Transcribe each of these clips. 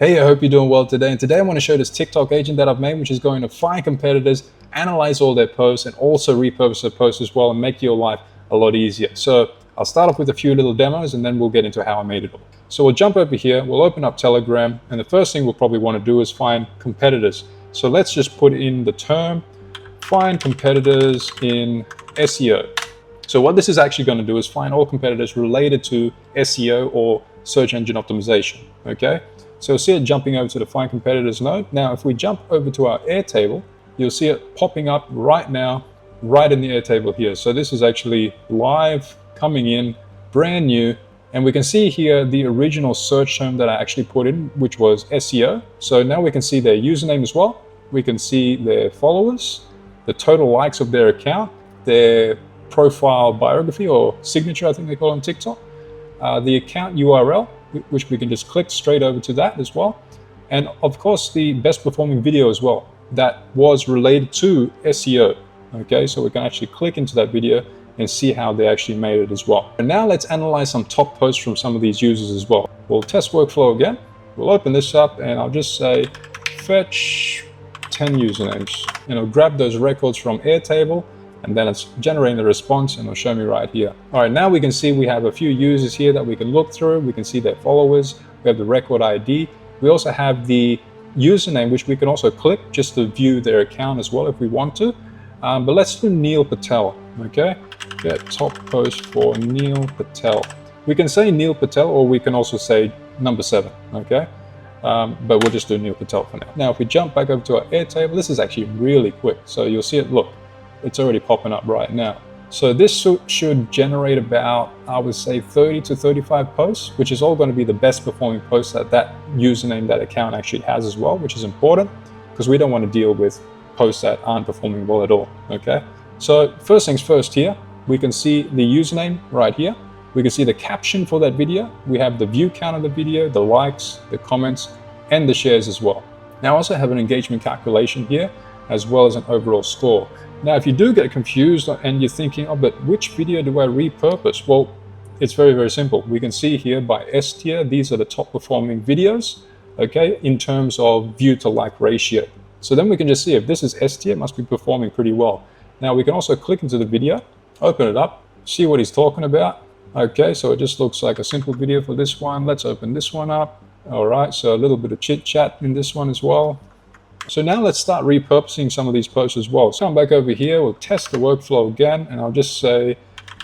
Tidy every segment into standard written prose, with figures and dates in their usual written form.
Hey, I hope you're doing well today. And today I want to show this TikTok agent that I've made, which is going to find competitors, analyze all their posts, and also repurpose their posts as well and make your life a lot easier. So I'll start off with a few little demos and then we'll get into how I made it all. So we'll jump over here, we'll open up Telegram, and the first thing we'll probably want to do is find competitors. So let's just put in the term, find competitors in SEO. So what this is actually going to do is find all competitors related to SEO or search engine optimization, okay? So you'll see it jumping over to the Find Competitors node. Now, if we jump over to our Airtable, you'll see it popping up right now, right in the Airtable here. So this is actually live, coming in, brand new. And we can see here the original search term that I actually put in, which was SEO. So now we can see their username as well. We can see their followers, the total likes of their account, their profile biography or signature, I think they call it on TikTok, the account URL, which we can just click straight over to that as well. And of course, the best performing video as well that was related to SEO. Okay, so we can actually click into that video and see how they actually made it as well. And now let's analyze some top posts from some of these users as well. We'll test workflow again. We'll open this up and I'll just say, fetch 10 usernames. And I'll grab those records from Airtable, and then it's generating the response and it'll show me right here. All right, now we can see we have a few users here that we can look through. We can see their followers. We have the record ID. We also have the username, which we can also click just to view their account as well if we want to. But let's do Neil Patel, okay? Get top post for Neil Patel. We can say Neil Patel or we can also say number 7, okay? But we'll just do Neil Patel for now. Now, if we jump back over to our Airtable, this is actually really quick. So you'll see it, look. It's already popping up right now. So this should generate about, I would say 30 to 35 posts, which is all going to be the best performing posts that that username, that account actually has as well, which is important because we don't want to deal with posts that aren't performing well at all, okay? So first things first here, we can see the username right here. We can see the caption for that video. We have the view count of the video, the likes, the comments, and the shares as well. Now I also have an engagement calculation here, as well as an overall score. Now, if you do get confused and you're thinking, oh, but which video do I repurpose? Well, it's very, very simple. We can see here by S tier, these are the top performing videos, okay, in terms of view to like ratio. So then we can just see if this is S tier, it must be performing pretty well. Now we can also click into the video, open it up, see what he's talking about. Okay, so it just looks like a simple video for this one. Let's open this one up. All right, so a little bit of chit chat in this one as well. So now let's start repurposing some of these posts as well. So come back over here, we'll test the workflow again, and I'll just say,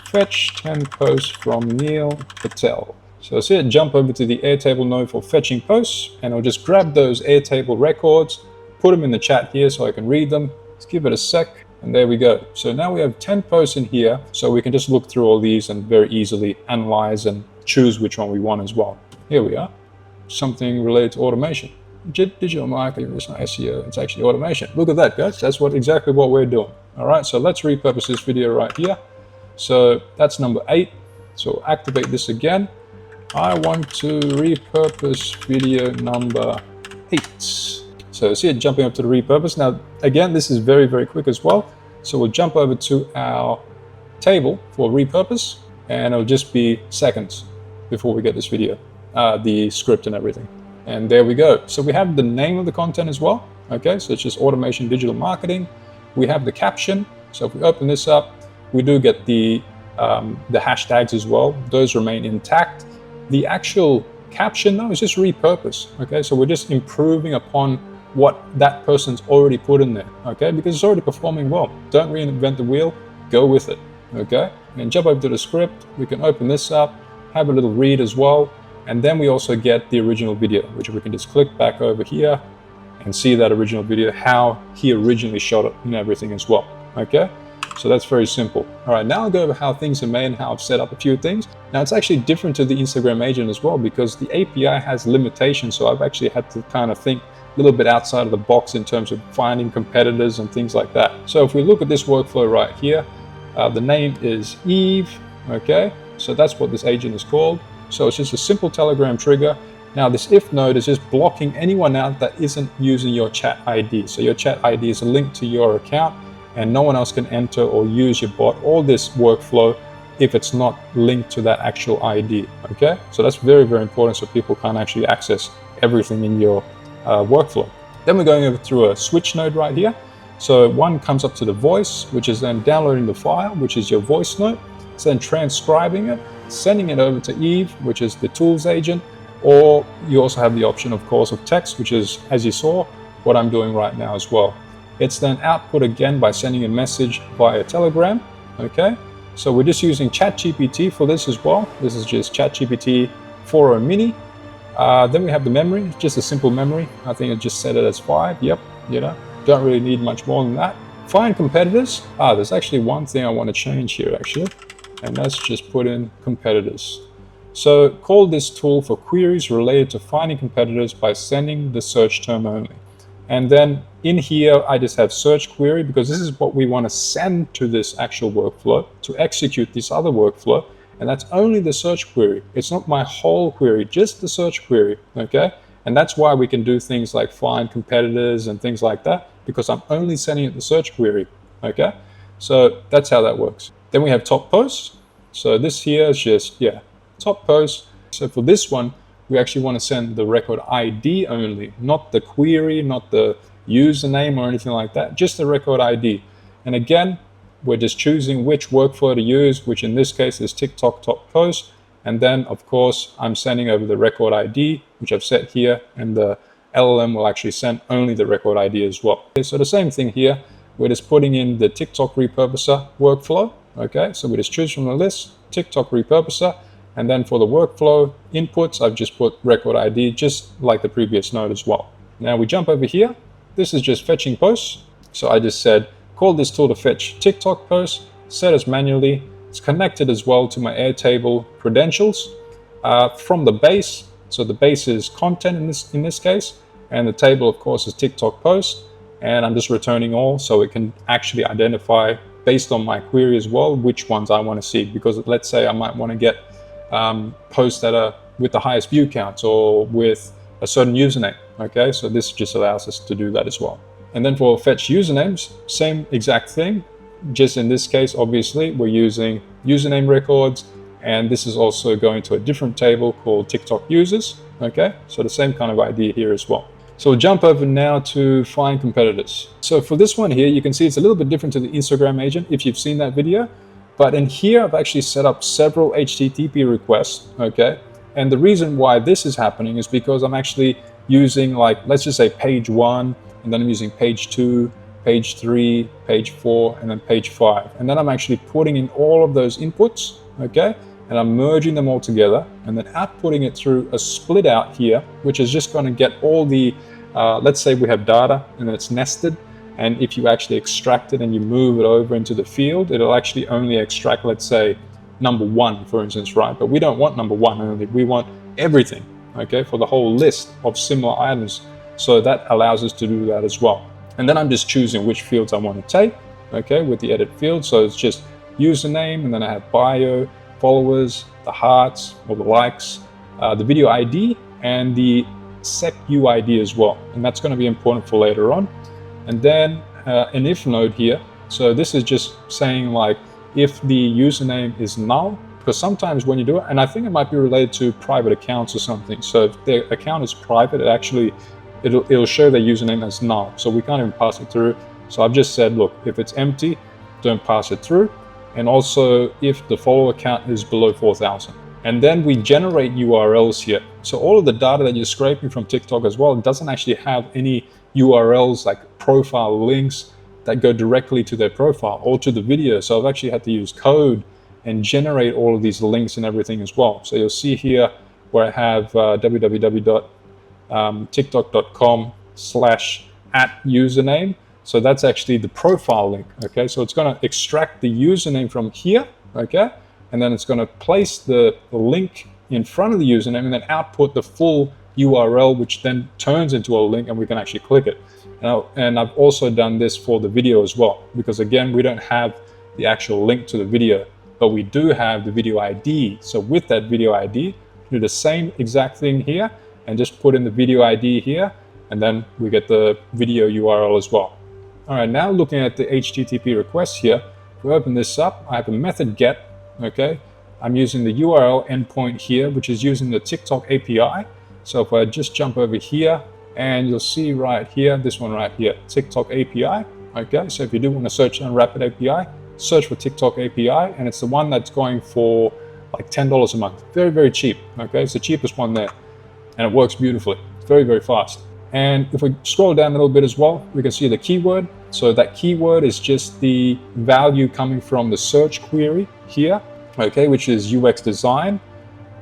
fetch 10 posts from Neil Patel. So see it jump over to the Airtable node for fetching posts, and I'll just grab those Airtable records, put them in the chat here so I can read them. Let's give it a sec, and there we go. So now we have 10 posts in here, so we can just look through all these and very easily analyze and choose which one we want as well. Here we are, something related to automation. Digital marketing, it's not SEO, it's actually automation. Look at that, guys. That's exactly what we're doing. All right, so let's repurpose this video right here. So that's number 8. So activate this again. I want to repurpose video number 8. So see it jumping up to the repurpose. Now, again, this is very, very quick as well. So we'll jump over to our table for repurpose, and it'll just be seconds before we get this video, the script and everything. And there we go. So we have the name of the content as well. Okay, so it's just automation digital marketing. We have the caption. So if we open this up, we do get the hashtags as well. Those remain intact. The actual caption though is just repurpose. Okay, so we're just improving upon what that person's already put in there. Okay, because it's already performing well. Don't reinvent the wheel, go with it. Okay, and jump over to the script. We can open this up, have a little read as well. And then we also get the original video, which we can just click back over here and see that original video, how he originally shot it and everything as well, okay? So that's very simple. All right, now I'll go over how things are made and how I've set up a few things. Now it's actually different to the Instagram agent as well because the API has limitations, so I've actually had to kind of think a little bit outside of the box in terms of finding competitors and things like that. So if we look at this workflow right here, the name is Eve, okay? So that's what this agent is called. So it's just a simple Telegram trigger. Now this if node is just blocking anyone out that isn't using your chat ID. So your chat ID is a link to your account and no one else can enter or use your bot or this workflow if it's not linked to that actual ID, okay? So that's very, very important so people can't actually access everything in your workflow. Then we're going over through a switch node right here. So one comes up to the voice, which is then downloading the file, which is your voice note. It's then transcribing it, sending it over to Eve, which is the tools agent, or you also have the option, of course, of text, which is, as you saw, what I'm doing right now as well. It's then output again by sending a message via Telegram, okay? So we're just using ChatGPT for this as well. This is just ChatGPT 4.0 mini. Then we have the memory, just a simple memory. I think I just set it as 5. Yep, don't really need much more than that. Find competitors. There's actually one thing I want to change here actually, and let's just put in competitors. So call this tool for queries related to finding competitors by sending the search term only. And then in here, I just have search query because this is what we want to send to this actual workflow to execute this other workflow. And that's only the search query. It's not my whole query, just the search query, okay? And that's why we can do things like find competitors and things like that, because I'm only sending it the search query, okay? So that's how that works. Then we have top posts. So this here is just, top post. So for this one, we actually want to send the record ID only, not the query, not the username or anything like that, just the record ID. And again, we're just choosing which workflow to use, which in this case is TikTok top post. And then of course, I'm sending over the record ID, which I've set here, and the LLM will actually send only the record ID as well. Okay, so the same thing here, we're just putting in the TikTok repurposer workflow. Okay, so we just choose from the list, TikTok repurposer. And then for the workflow inputs, I've just put record ID, just like the previous node as well. Now we jump over here. This is just fetching posts. So I just said, call this tool to fetch TikTok posts, set as manually. It's connected as well to my Airtable credentials from the base. So the base is content in this case, and the table, of course, is TikTok post. And I'm just returning all, so it can actually identify based on my query as well, which ones I want to see. Because let's say I might want to get posts that are with the highest view counts or with a certain username. Okay, so this just allows us to do that as well. And then for fetch usernames, same exact thing. Just in this case, obviously, we're using username records, and this is also going to a different table called TikTok users. Okay, so the same kind of idea here as well. So we'll jump over now to find competitors. So for this one here, you can see it's a little bit different to the Instagram agent if you've seen that video. But in here, I've actually set up several HTTP requests, okay? And the reason why this is happening is because I'm actually using, like, let's just say page 1, and then I'm using page 2, page 3, page 4, and then page 5. And then I'm actually putting in all of those inputs, okay? And I'm merging them all together and then outputting it through a split out here, which is just going to get all the, let's say we have data and it's nested. And if you actually extract it and you move it over into the field, it'll actually only extract, let's say, number 1, for instance, right? But we don't want number 1 only. We want everything, okay, for the whole list of similar items. So that allows us to do that as well. And then I'm just choosing which fields I want to take, okay, with the edit field. So it's just username, and then I have bio, followers, the hearts or the likes, the video ID, and the set UID as well. And that's going to be important for later on. And then an if node here. So this is just saying like if the username is null, because sometimes when you do it, and I think it might be related to private accounts or something. So if their account is private, it'll show their username as null. So we can't even pass it through. So I've just said, look, if it's empty, don't pass it through. And also if the follower count is below 4,000. And then we generate URLs here. So all of the data that you're scraping from TikTok as well doesn't actually have any URLs like profile links that go directly to their profile or to the video. So I've actually had to use code and generate all of these links and everything as well. So you'll see here where I have www.tiktok.com/@username. So that's actually the profile link, okay? So it's gonna extract the username from here, okay? And then it's gonna place the link in front of the username and then output the full URL, which then turns into a link and we can actually click it. And I've also done this for the video as well, because again, we don't have the actual link to the video, but we do have the video ID. So with that video ID, do the same exact thing here and just put in the video ID here, and then we get the video URL as well. All right, now looking at the HTTP request here, if we open this up, I have a method get, okay? I'm using the URL endpoint here, which is using the TikTok API. So if I just jump over here, and you'll see right here, this one right here, TikTok API. Okay, so if you do want to search on Rapid API, search for TikTok API, and it's the one that's going for like $10 a month. Very, very cheap. Okay, it's the cheapest one there, and it works beautifully. It's very, very fast. And if we scroll down a little bit as well, we can see the keyword. So that keyword is just the value coming from the search query here, okay, which is UX design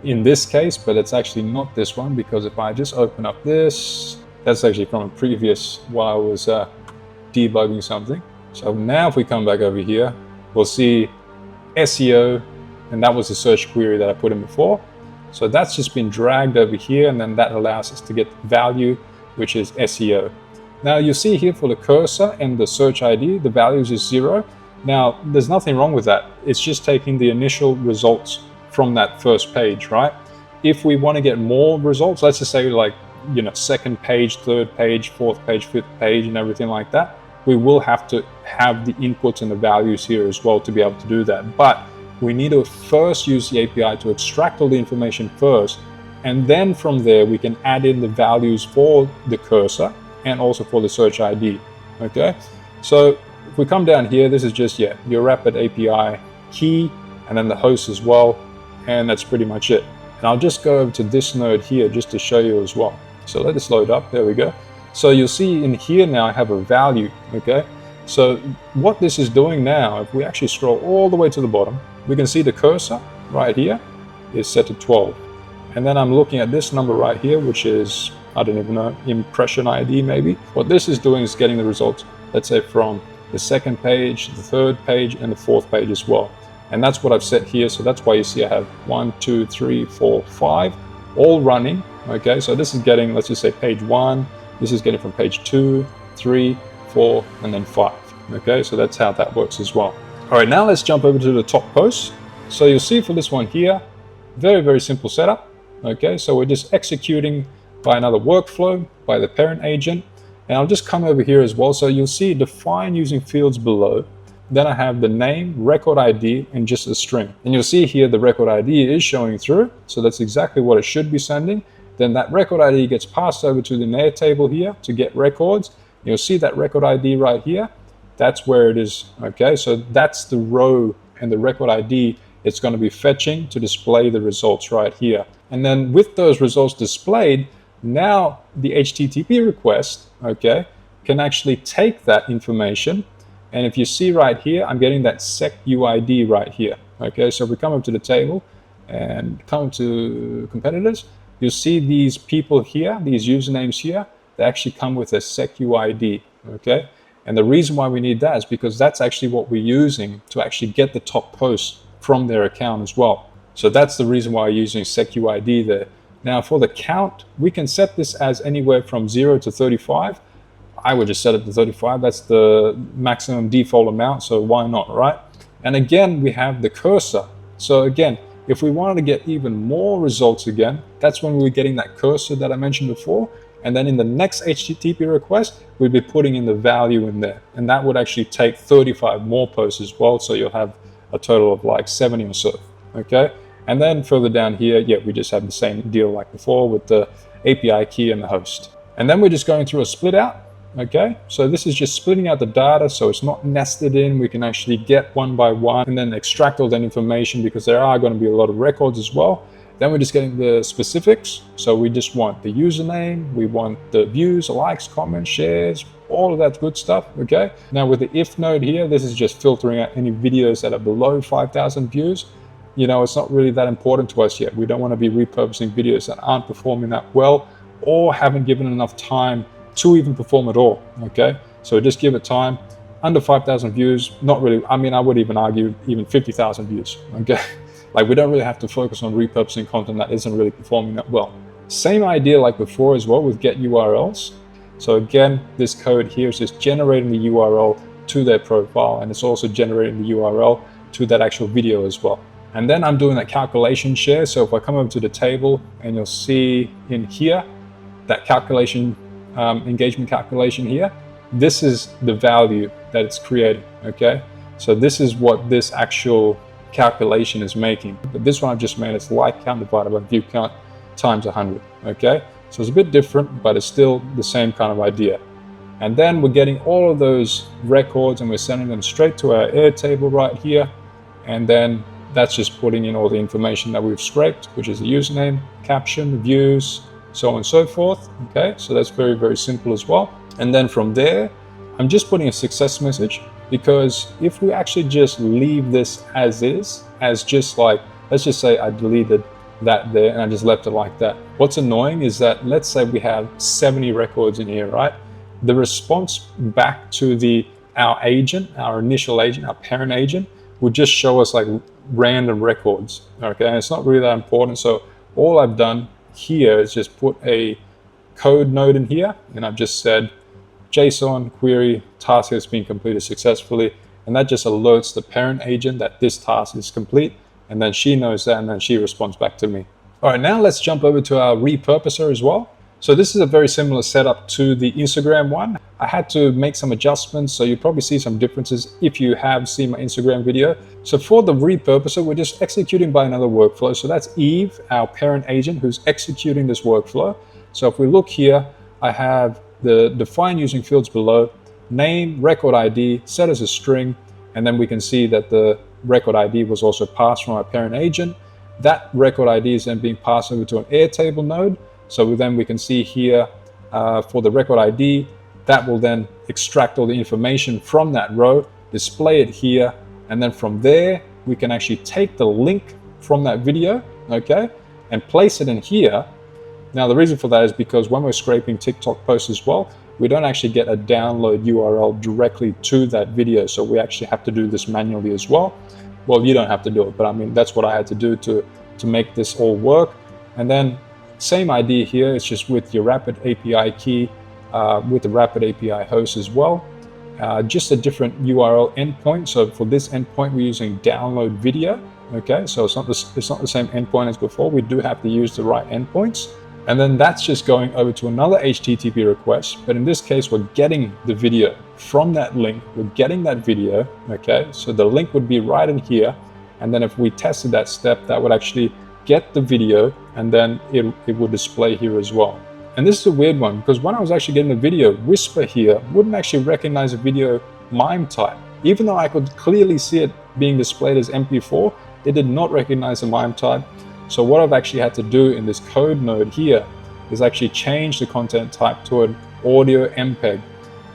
in this case, but it's actually not this one, because if I just open up this, that's actually from a previous while I was debugging something. So now if we come back over here, we'll see SEO, and that was the search query that I put in before. So that's just been dragged over here, and then that allows us to get value, which is SEO. Now you see here for the cursor and the search ID, the values is 0. Now there's nothing wrong with that. It's just taking the initial results from that first page, right? If we want to get more results, let's just say like, you know, second page, third page, fourth page, fifth page, and everything like that, we will have to have the inputs and the values here as well to be able to do that. But we need to first use the API to extract all the information first, and then from there we can add in the values for the cursor and also for the search ID. Okay, so if we come down here, this is just your Rapid API key, and then the host as well, and that's pretty much it. And I'll just go over to this node here just to show you as well. So let this load up. There we go. So you'll see in here now I have a value. Okay, so what this is doing now, if we actually scroll all the way to the bottom, we can see the cursor right here is set to 12. And then I'm looking at this number right here, which is, I don't even know, impression ID maybe. What this is doing is getting the results, let's say from the second page, the third page, and the fourth page as well. And that's what I've set here. So that's why you see I have 1, 2, 3, 4, 5 all running. Okay, so this is getting, let's just say page 1. This is getting from page 2, 3, 4, and then 5. Okay, so that's how that works as well. All right, now let's jump over to the top post. So you'll see for this one here, very, very simple setup. Okay, so we're just executing by another workflow by the parent agent. And I'll just come over here as well. So you'll see define using fields below. Then I have the name, record ID, and just a string. And you'll see here the record ID is showing through. So that's exactly what it should be sending. Then that record ID gets passed over to the Airtable here to get records. You'll see that record ID right here. That's where it is. Okay, so that's the row and the record ID it's going to be fetching to display the results right here. And then with those results displayed, now the HTTP request, okay, can actually take that information. And if you see right here, I'm getting that SecUID right here. Okay, so if we come up to the table and come to competitors, you'll see these people here, these usernames here, they actually come with a SecUID. Okay, and the reason why we need that is because that's actually what we're using to actually get the top posts from their account as well. So that's the reason why we're using SecUID there. Now for the count, we can set this as anywhere from 0 to 35. I would just set it to 35. That's the maximum default amount, so why not, right? And again, we have the cursor. So again, if we wanted to get even more results again, that's when we're getting that cursor that I mentioned before. And then in the next HTTP request, we'd be putting in the value in there. And that would actually take 35 more posts as well. So you'll have a total of like 70 or so, okay? And then further down here, we just have the same deal like before with the API key and the host. And then we're just going through a split out, okay? So this is just splitting out the data so it's not nested in. We can actually get one by one and then extract all that information because there are going to be a lot of records as well. Then we're just getting the specifics. So we just want the username, we want the views, likes, comments, shares, all of that good stuff, okay? Now with the if node here, this is just filtering out any videos that are below 5,000 views. You know, it's not really that important to us yet. We don't want to be repurposing videos that aren't performing that well or haven't given enough time to even perform at all, okay? So just give it time. Under 5,000 views, not really, I mean, I would even argue even 50,000 views, okay? Like we don't really have to focus on repurposing content that isn't really performing that well. Same idea like before as well with get URLs. So again, this code here is just generating the URL to their profile, and it's also generating the URL to that actual video as well. And then I'm doing that calculation share. So if I come over to the table and you'll see in here, that calculation, engagement calculation here, this is the value that it's creating, okay? So this is what this actual calculation is making. But this one I've just made is like count divided by view count times 100, okay? So it's a bit different, but it's still the same kind of idea. And then we're getting all of those records and we're sending them straight to our Airtable right here. And then that's just putting in all the information that we've scraped, which is the username, caption, views, so on and so forth. Okay, so that's very, very simple as well. And then from there, I'm just putting a success message, because if we actually just leave this as is, as just like, let's just say I deleted that there and I just left it like that. What's annoying is that, let's say we have 70 records in here, right? The response back to our agent, our initial agent, our parent agent, would just show us like random records. Okay, and it's not really that important. So all I've done here is just put a code node in here, and I've just said JSON query task has been completed successfully, and that just alerts the parent agent that this task is complete, and then she knows that, and then she responds back to me. All right, now let's jump over to our repurposer as well. So this is a very similar setup to the Instagram one. I had to make some adjustments, so you probably see some differences if you have seen my Instagram video. So for the repurposer, we're just executing by another workflow. So that's Eve, our parent agent, who's executing this workflow. So if we look here, I have the define using fields below, name, record ID, set as a string, and then we can see that the record ID was also passed from our parent agent. That record ID is then being passed over to an Airtable node. So then we can see here for the record ID, that will then extract all the information from that row, display it here, and then from there, we can actually take the link from that video, okay, and place it in here. Now, the reason for that is because when we're scraping TikTok posts as well, we don't actually get a download URL directly to that video. So we actually have to do this manually as well. Well, you don't have to do it, but I mean, that's what I had to do to make this all work. And then same idea here, it's just with your Rapid API key, with the Rapid API host as well. Just a different URL endpoint. So for this endpoint, we're using download video. Okay, so it's not the same endpoint as before. We do have to use the right endpoints. And then that's just going over to another HTTP request. But in this case, we're getting the video from that link. We're getting that video. Okay, so the link would be right in here. And then if we tested that step, that would actually get the video, and then it would display here as well. And this is a weird one, because when I was actually getting the video, Whisper here wouldn't actually recognize a video MIME type. Even though I could clearly see it being displayed as MP4, it did not recognize the MIME type. So what I've actually had to do in this code node here is actually change the content type to an audio MPEG.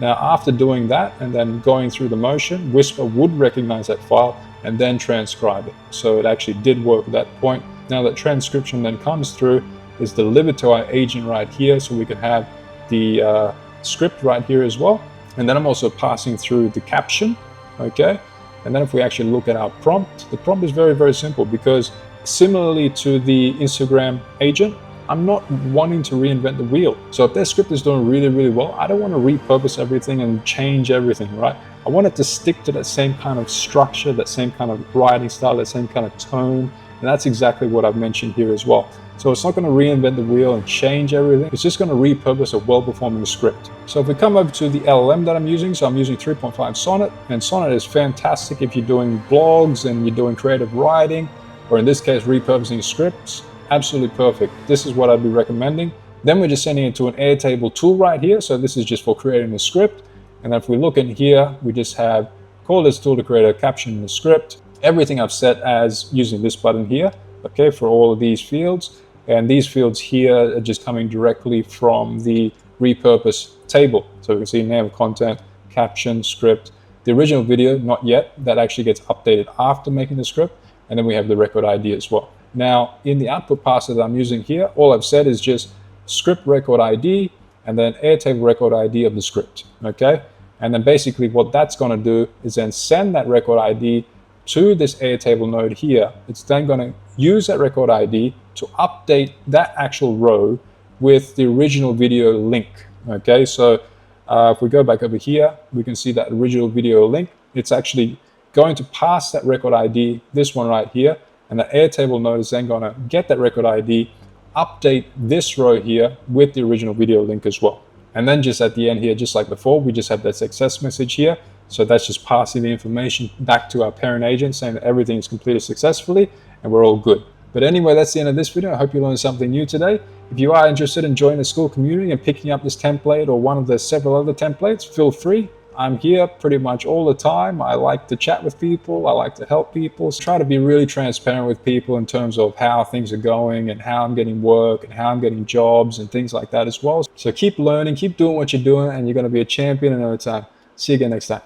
Now, after doing that and then going through the motion, Whisper would recognize that file and then transcribe it. So it actually did work at that point. Now that transcription then comes through, is delivered to our agent right here, so we can have the script right here as well. And then I'm also passing through the caption, okay? And then if we actually look at our prompt, the prompt is very, very simple, because similarly to the Instagram agent, I'm not wanting to reinvent the wheel. So if their script is doing really, really well, I don't want to repurpose everything and change everything, right? I want it to stick to that same kind of structure, that same kind of writing style, that same kind of tone. And that's exactly what I've mentioned here as well. So it's not going to reinvent the wheel and change everything. It's just going to repurpose a well-performing script. So if we come over to the LLM that I'm using, so I'm using 3.5 Sonnet, and Sonnet is fantastic if you're doing blogs and you're doing creative writing, or in this case, repurposing scripts. Absolutely perfect. This is what I'd be recommending. Then we're just sending it to an Airtable tool right here. So this is just for creating a script. And if we look in here, we just have call this tool to create a caption in the script. Everything I've set as using this button here, okay, for all of these fields. And these fields here are just coming directly from the repurpose table. So we can see name of content, caption, script. The original video, not yet. That actually gets updated after making the script. And then we have the record ID as well. Now, in the output parser that I'm using here, all I've said is just script record ID and then Airtable record ID of the script, okay? And then basically what that's gonna do is then send that record ID to this Airtable node here. It's then gonna use that record ID to update that actual row with the original video link, okay? So if we go back over here, we can see that original video link. It's actually going to pass that record ID, this one right here, and the Airtable node is then going to get that record ID, update this row here with the original video link as well. And then just at the end here, just like before, we just have that success message here. So that's just passing the information back to our parent agent saying that everything is completed successfully and we're all good. But anyway, that's the end of this video. I hope you learned something new today. If you are interested in joining the Skool community and picking up this template or one of the several other templates, feel free. I'm here pretty much all the time. I like to chat with people. I like to help people. So try to be really transparent with people in terms of how things are going and how I'm getting work and how I'm getting jobs and things like that as well. So keep learning, keep doing what you're doing, and you're going to be a champion in no time. See you again next time.